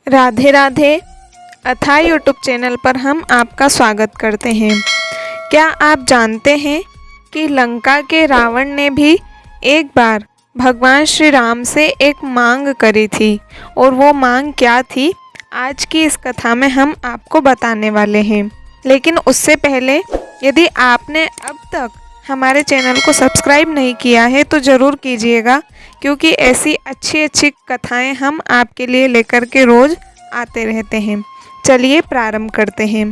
राधे राधे। अथाह YouTube channel पर हम आपका स्वागत करते हैं। क्या आप जानते हैं कि लंका के रावण ने भी एक बार भगवान श्री राम से एक मांग करी थी, और वो मांग क्या थी आज की इस कथा में हम आपको बताने वाले हैं। लेकिन उससे पहले यदि आपने अब तक हमारे चैनल को सब्सक्राइब नहीं किया है तो ज़रूर कीजिएगा, क्योंकि ऐसी अच्छी अच्छी कथाएं हम आपके लिए लेकर के रोज़ आते रहते हैं। चलिए प्रारंभ करते हैं।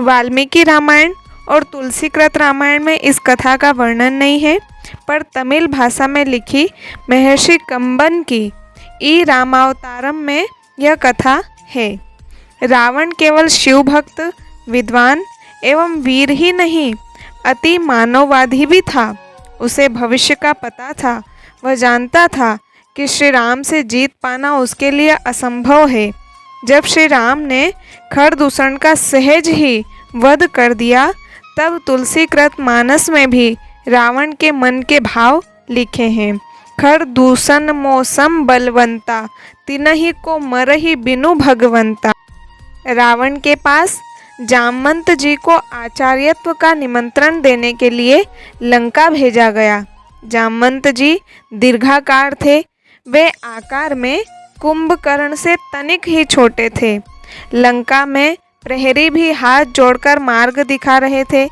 वाल्मीकि रामायण और तुलसीकृत रामायण में इस कथा का वर्णन नहीं है, पर तमिल भाषा में लिखी महर्षि कंबन की ई रामावतारम में यह कथा है। रावण केवल शिव भक्त, विद्वान एवं वीर ही नहीं, अति मानववादी भी था। उसे भविष्य का पता था। वह जानता था कि श्री राम से जीत पाना उसके लिए असंभव है। जब श्री राम ने खरदूषण का सहज ही वध कर दिया, तब तुलसीकृत मानस में भी रावण के मन के भाव लिखे हैं। खरदूषण मौसम बलवंता, तिनहि को मरहि बिनु भगवंता। रावण के पास जामवंत जी को आचार्यत्व का निमंत्रण देने के लिए लंका भेजा गया। जामवंत जी दीर्घाकार थे। वे आकार में कुंभकर्ण से तनिक ही छोटे थे। लंका में प्रहरी भी हाथ जोड़कर मार्ग दिखा रहे थे।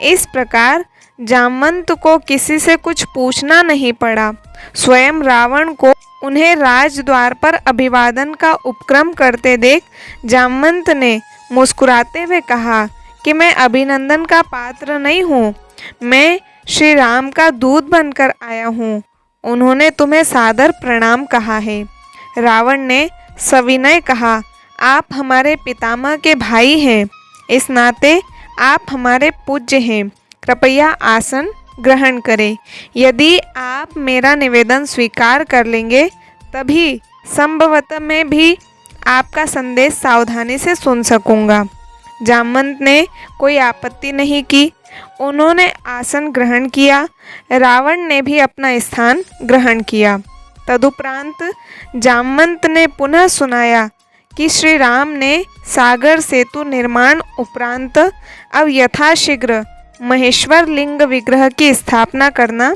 इस प्रकार जामवंत को किसी से कुछ पूछना नहीं पड़ा। स्वयं रावण को उन्हें राजद्वार पर अभिवादन का उपक्रम करते देख जामवंत ने मुस्कुराते हुए कहा कि मैं अभिनंदन का पात्र नहीं हूँ, मैं श्री राम का दूत बनकर आया हूँ। उन्होंने तुम्हें सादर प्रणाम कहा है। रावण ने सविनय कहा, आप हमारे पितामह के भाई हैं, इस नाते आप हमारे पूज्य हैं। कृपया आसन ग्रहण करें। यदि आप मेरा निवेदन स्वीकार कर लेंगे तभी संभवतः मैं भी आपका संदेश सावधानी से सुन सकूंगा। जामवंत ने कोई आपत्ति नहीं की। उन्होंने आसन ग्रहण किया। रावण ने भी अपना स्थान ग्रहण किया। तदुपरांत जामवंत ने पुनः सुनाया कि श्री राम ने सागर सेतु निर्माण उपरांत अब यथाशीघ्र महेश्वर लिंग विग्रह की स्थापना करना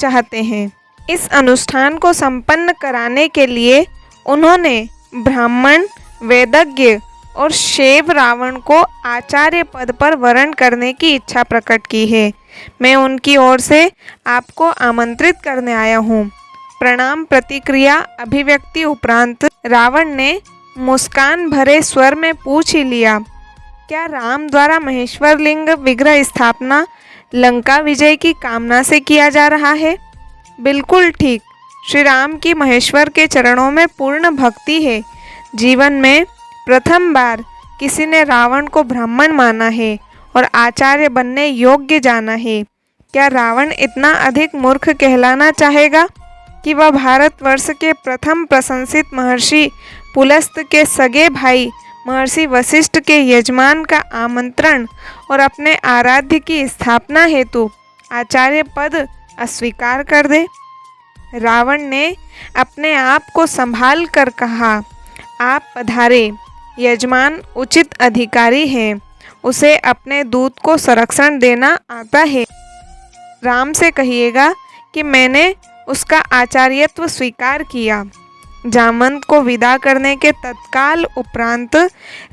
चाहते हैं। इस अनुष्ठान को संपन्न कराने के लिए उन्होंने ब्राह्मण, वेदज्ञ और शैव रावण को आचार्य पद पर वरण करने की इच्छा प्रकट की है। मैं उनकी ओर से आपको आमंत्रित करने आया हूँ। प्रणाम प्रतिक्रिया अभिव्यक्ति उपरांत रावण ने मुस्कान भरे स्वर में पूछ ही लिया, क्या राम द्वारा महेश्वर लिंग विग्रह स्थापना लंका विजय की कामना से किया जा रहा है? बिल्कुल ठीक। श्री राम की महेश्वर के चरणों में पूर्ण भक्ति है। जीवन में प्रथम बार किसी ने रावण को ब्राह्मण माना है और आचार्य बनने योग्य जाना है। क्या रावण इतना अधिक मूर्ख कहलाना चाहेगा कि वह भारतवर्ष के प्रथम प्रशंसित महर्षि पुलस्त के सगे भाई महर्षि वशिष्ठ के यजमान का आमंत्रण और अपने आराध्य की स्थापना हेतु आचार्य पद अस्वीकार कर दे? रावण ने अपने आप को संभाल कर कहा, आप पधारे। यजमान उचित अधिकारी हैं, उसे अपने दूत को संरक्षण देना आता है। राम से कहिएगा कि मैंने उसका आचार्यत्व स्वीकार किया। जामवंत को विदा करने के तत्काल उपरांत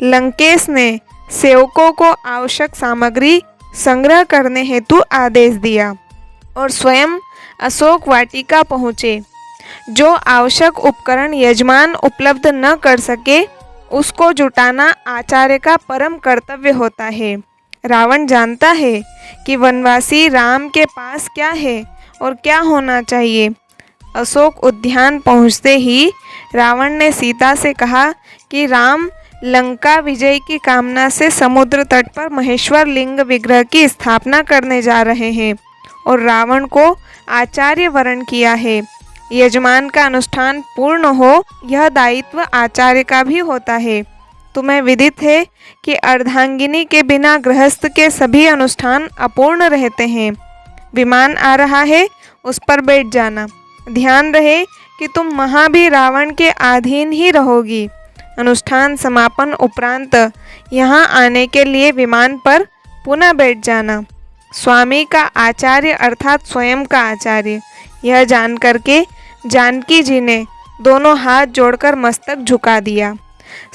लंकेश ने सेवकों को आवश्यक सामग्री संग्रह करने हेतु आदेश दिया और स्वयं अशोक वाटिका पहुँचे। जो आवश्यक उपकरण यजमान उपलब्ध न कर सके उसको जुटाना आचार्य का परम कर्तव्य होता है। रावण जानता है कि वनवासी राम के पास क्या है और क्या होना चाहिए। अशोक उद्यान पहुँचते ही रावण ने सीता से कहा कि राम लंका विजय की कामना से समुद्र तट पर महेश्वर लिंग विग्रह की स्थापना करने जा रहे हैं और रावण को आचार्य वरण किया है। यजमान का अनुष्ठान पूर्ण हो, यह दायित्व आचार्य का भी होता है। तुम्हें विदित है कि अर्धांगिनी के बिना गृहस्थ के सभी अनुष्ठान अपूर्ण रहते हैं। विमान आ रहा है, उस पर बैठ जाना। ध्यान रहे कि तुम वहाँ भी रावण के अधीन ही रहोगी। अनुष्ठान समापन उपरांत यहाँ आने के लिए विमान पर पुनः बैठ जाना। स्वामी का आचार्य अर्थात स्वयं का आचार्य, यह जान करके जानकी जी ने दोनों हाथ जोड़कर मस्तक झुका दिया।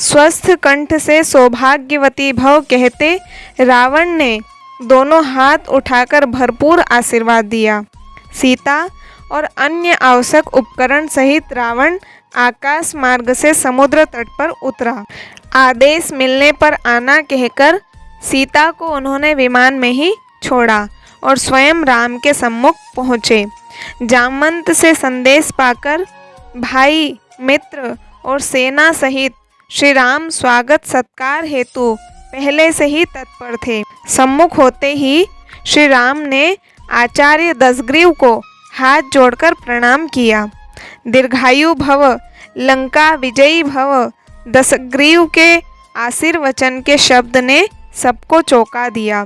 स्वस्थ कंठ से सौभाग्यवती भव कहते रावण ने दोनों हाथ उठाकर भरपूर आशीर्वाद दिया। सीता और अन्य आवश्यक उपकरण सहित रावण आकाश मार्ग से समुद्र तट पर उतरा। आदेश मिलने पर आना कहकर सीता को उन्होंने विमान में ही छोड़ा और स्वयं राम के सम्मुख पहुँचे। जामवंत से संदेश पाकर भाई, मित्र और सेना सहित श्री राम स्वागत सत्कार हेतु पहले से ही तत्पर थे। सम्मुख होते ही श्री राम ने आचार्य दशग्रीव को हाथ जोड़कर प्रणाम किया। दीर्घायु भव, लंका विजयी भव, दशग्रीव के आशीर्वचन के शब्द ने सबको चौंका दिया।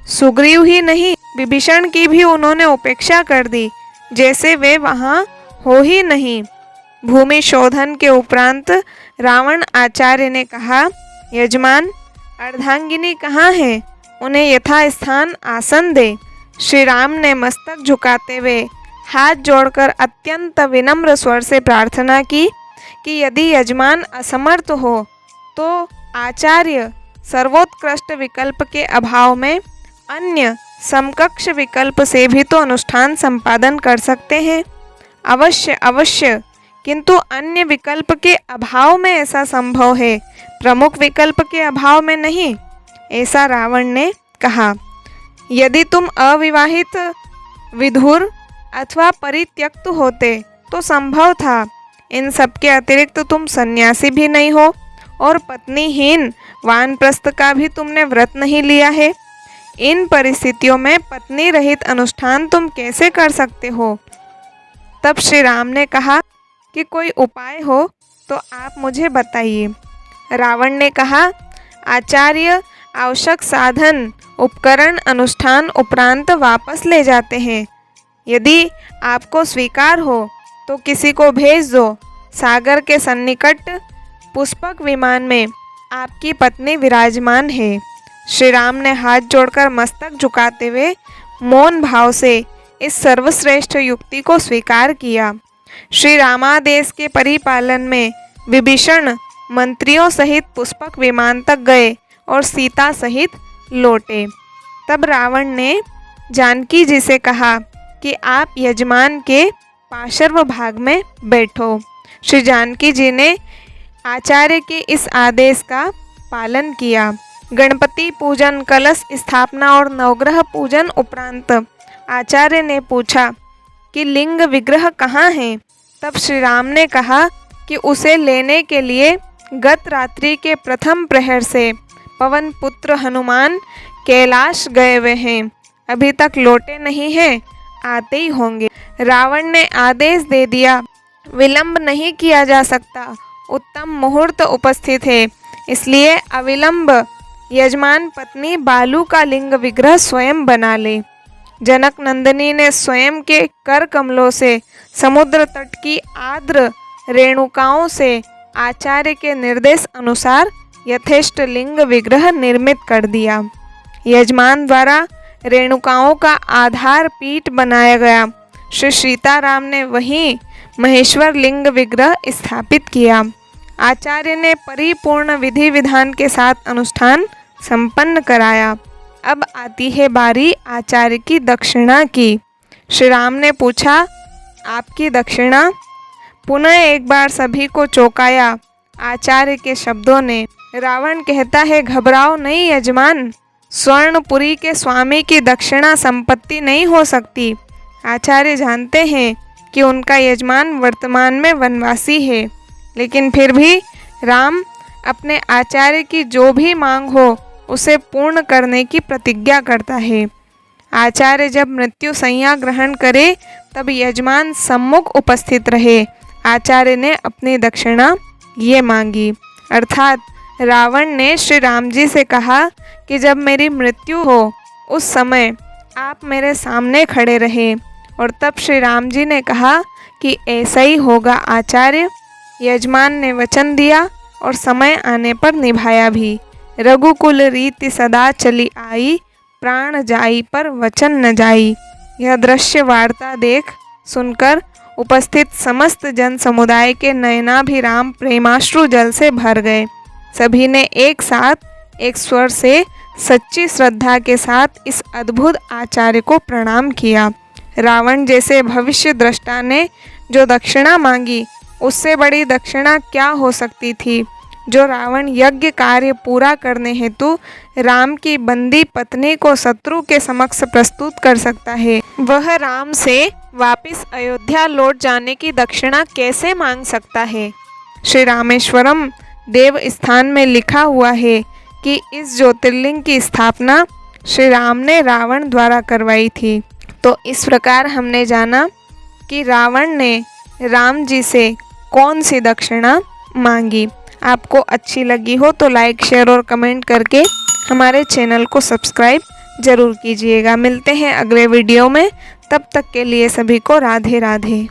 सुग्रीव ही नहीं, विभीषण की भी उन्होंने उपेक्षा कर दी, जैसे वे वहाँ हो ही नहीं। भूमि शोधन के उपरांत रावण आचार्य ने कहा, यजमान, अर्धांगिनी कहाँ है? उन्हें यथास्थान आसन दे। श्री राम ने मस्तक झुकाते हुए हाथ जोड़कर अत्यंत विनम्र स्वर से प्रार्थना की कि यदि यजमान असमर्थ हो तो आचार्य सर्वोत्कृष्ट विकल्प के अभाव में अन्य समकक्ष विकल्प से भी तो अनुष्ठान संपादन कर सकते हैं। अवश्य अवश्य, किंतु अन्य विकल्प के अभाव में ऐसा संभव है, प्रमुख विकल्प के अभाव में नहीं, ऐसा रावण ने कहा। यदि तुम अविवाहित, विधुर अथवा परित्यक्त होते तो संभव था। इन सब के अतिरिक्त तुम सन्यासी भी नहीं हो और पत्नीहीन वानप्रस्थ का भी तुमने व्रत नहीं लिया है। इन परिस्थितियों में पत्नी रहित अनुष्ठान तुम कैसे कर सकते हो? तब श्री राम ने कहा कि कोई उपाय हो तो आप मुझे बताइए। रावण ने कहा, आचार्य आवश्यक साधन उपकरण अनुष्ठान उपरांत वापस ले जाते हैं। यदि आपको स्वीकार हो तो किसी को भेज दो। सागर के सन्निकट पुष्पक विमान में आपकी पत्नी विराजमान है। श्री राम ने हाथ जोड़कर मस्तक झुकाते हुए मौन भाव से इस सर्वश्रेष्ठ युक्ति को स्वीकार किया। श्री रामादेश के परिपालन में विभीषण मंत्रियों सहित पुष्पक विमान तक गए और सीता सहित लौटे। तब रावण ने जानकी जी से कहा कि आप यजमान के पार्श्व भाग में बैठो। श्री जानकी जी ने आचार्य के इस आदेश का पालन किया। गणपति पूजन, कलश स्थापना और नवग्रह पूजन उपरांत आचार्य ने पूछा कि लिंग विग्रह कहाँ है? तब श्री राम ने कहा कि उसे लेने के लिए गत रात्रि के प्रथम प्रहर से पवन पुत्र हनुमान कैलाश गए हुए हैं, अभी तक लौटे नहीं हैं, आते ही होंगे। रावण ने आदेश दे दिया, विलंब नहीं किया जा सकता, उत्तम मुहूर्त उपस्थित है, इसलिए अविलंब यजमान पत्नी बालू का लिंग विग्रह स्वयं बना ले। जनक नंदिनी ने स्वयं के कर कमलों से समुद्र तट की आर्द्र रेणुकाओं से आचार्य के निर्देश अनुसार यथेष्ट लिंग विग्रह निर्मित कर दिया। यजमान द्वारा रेणुकाओं का आधार पीठ बनाया गया। श्री सीताराम ने वहीं महेश्वर लिंग विग्रह स्थापित किया। आचार्य ने परिपूर्ण विधि विधान के साथ अनुष्ठान संपन्न कराया। अब आती है बारी आचार्य की दक्षिणा की। श्री राम ने पूछा, आपकी दक्षिणा? पुनः एक बार सभी को चौंकाया आचार्य के शब्दों ने। रावण कहता है, घबराओ नहीं यजमान, स्वर्णपुरी के स्वामी की दक्षिणा संपत्ति नहीं हो सकती। आचार्य जानते हैं कि उनका यजमान वर्तमान में वनवासी है, लेकिन फिर भी राम अपने आचार्य की जो भी मांग हो उसे पूर्ण करने की प्रतिज्ञा करता है। आचार्य जब मृत्यु संज्ञा ग्रहण करे तब यजमान सम्मुख उपस्थित रहे। आचार्य ने अपनी दक्षिणा ये मांगी, अर्थात रावण ने श्री राम जी से कहा कि जब मेरी मृत्यु हो उस समय आप मेरे सामने खड़े रहे। और तब श्री राम जी ने कहा कि ऐसा ही होगा आचार्य। यजमान ने वचन दिया और समय आने पर निभाया भी। रघुकुल रीति सदा चली आई, प्राण जाई पर वचन न जाई। यह दृश्य वार्ता देख सुनकर उपस्थित समस्त जन समुदाय के नयनाभिराम प्रेमाश्रु जल से भर गए। सभी ने एक साथ एक स्वर से सच्ची श्रद्धा के साथ इस अद्भुत आचार्य को प्रणाम किया। रावण जैसे भविष्य दृष्टा ने जो दक्षिणा मांगी, उससे बड़ी दक्षिणा क्या हो सकती थी। जो रावण यज्ञ कार्य पूरा करने हेतु राम की बंदी पत्नी को शत्रु के समक्ष प्रस्तुत कर सकता है, वह राम से वापिस अयोध्या लौट जाने की दक्षिणा कैसे मांग सकता है। श्री रामेश्वरम देव स्थान में लिखा हुआ है कि इस ज्योतिर्लिंग की स्थापना श्री राम ने रावण द्वारा करवाई थी। तो इस प्रकार हमने जाना कि रावण ने राम जी से कौन सी दक्षिणा मांगी। आपको अच्छी लगी हो तो लाइक, शेयर और कमेंट करके हमारे चैनल को सब्सक्राइब ज़रूर कीजिएगा। मिलते हैं अगले वीडियो में, तब तक के लिए सभी को राधे राधे।